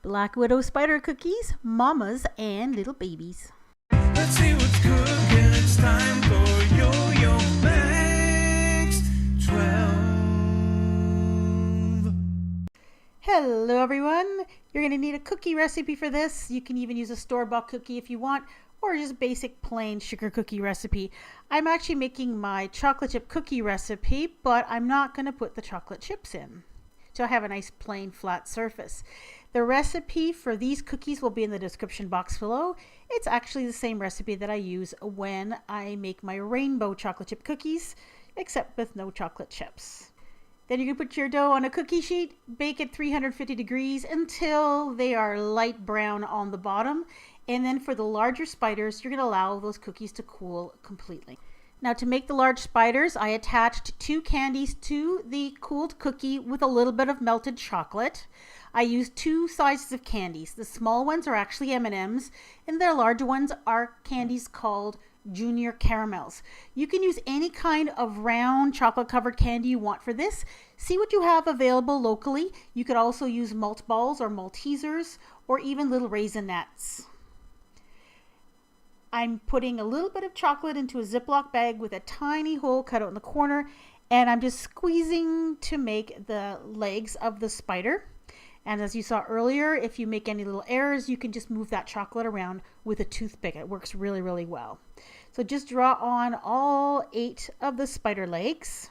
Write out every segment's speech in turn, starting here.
Black Widow spider cookies, mamas and little babies. Let's see what's cooking. It's time for yoyomax12. Hello everyone. You're going to need a cookie recipe for this. You can even use a store-bought cookie if you want, or just basic plain sugar cookie recipe. I'm actually making my chocolate chip cookie recipe, but I'm not going to put the chocolate chips in. So I have a nice plain flat surface. The recipe for these cookies will be in the description box below. It's actually the same recipe that I use when I make my rainbow chocolate chip cookies, except with no chocolate chips. Then you can put your dough on a cookie sheet, bake at 350 degrees until they are light brown on the bottom. And then for the larger spiders, you're going to allow those cookies to cool completely. Now to make the large spiders, I attached 2 candies to the cooled cookie with a little bit of melted chocolate. I used 2 sizes of candies. The small ones are actually M&Ms, and the larger ones are candies called Junior Caramels. You can use any kind of round chocolate covered candy you want for this. See what you have available locally. You could also use malt balls or Maltesers or even little Raisinets. I'm putting a little bit of chocolate into a Ziploc bag with a tiny hole cut out in the corner, and I'm just squeezing to make the legs of the spider. And as you saw earlier, if you make any little errors, you can just move that chocolate around with a toothpick. It works really, really well. So just draw on all 8 of the spider legs.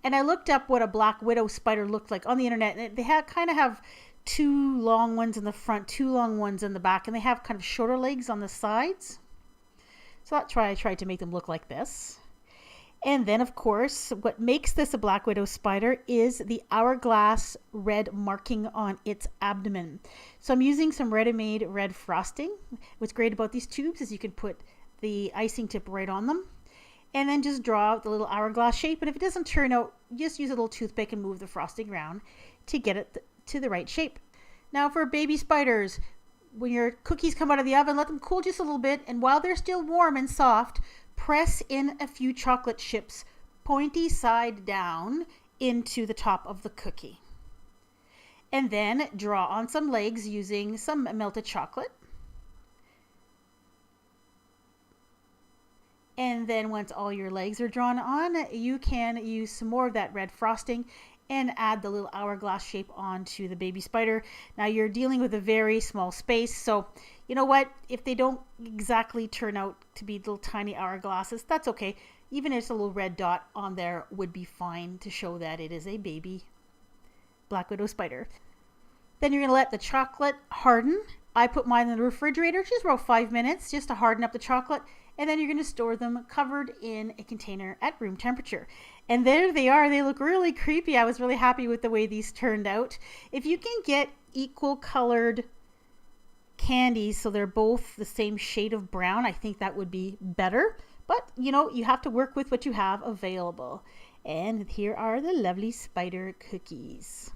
And I looked up what a Black Widow spider looked like on the internet, and they kind of have 2 long ones in the front, 2 long ones in the back, and they have kind of shorter legs on the sides. So that's why I tried to make them look like this. And then of course, what makes this a Black Widow spider is the hourglass red marking on its abdomen. So I'm using some ready-made red frosting. What's great about these tubes is you can put the icing tip right on them and then just draw out the little hourglass shape. And if it doesn't turn out, just use a little toothpick and move the frosting around to get it to the right shape. Now for baby spiders, when your cookies come out of the oven, let them cool just a little bit, and while they're still warm and soft, press in a few chocolate chips pointy side down into the top of the cookie. And then draw on some legs using some melted chocolate. And then once all your legs are drawn on, you can use some more of that red frosting and add the little hourglass shape onto the baby spider. Now you're dealing with a very small space, so you know what? If they don't exactly turn out to be little tiny hourglasses, that's okay. Even if it's a little red dot on there would be fine to show that it is a baby Black Widow spider. Then you're gonna let the chocolate harden. I put mine in the refrigerator just about 5 minutes just to harden up the chocolate. And then you're going to store them covered in a container at room temperature. And there they are. They look really creepy. I was really happy with the way these turned out. If you can get equal colored candies so they're both the same shade of brown, I think that would be better. But you know, you have to work with what you have available. And here are the lovely spider cookies.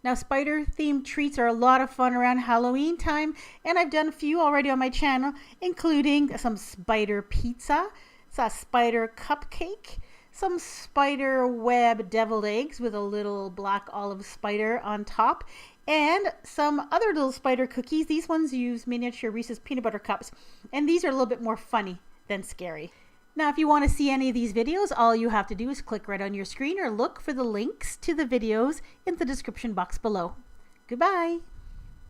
Now spider themed treats are a lot of fun around Halloween time, and I've done a few already on my channel, including some spider pizza, a spider cupcake, some spider web deviled eggs with a little black olive spider on top, and some other little spider cookies. These ones use miniature Reese's peanut butter cups, and these are a little bit more funny than scary. Now, if you want to see any of these videos, all you have to do is click right on your screen or look for the links to the videos in the description box below. Goodbye.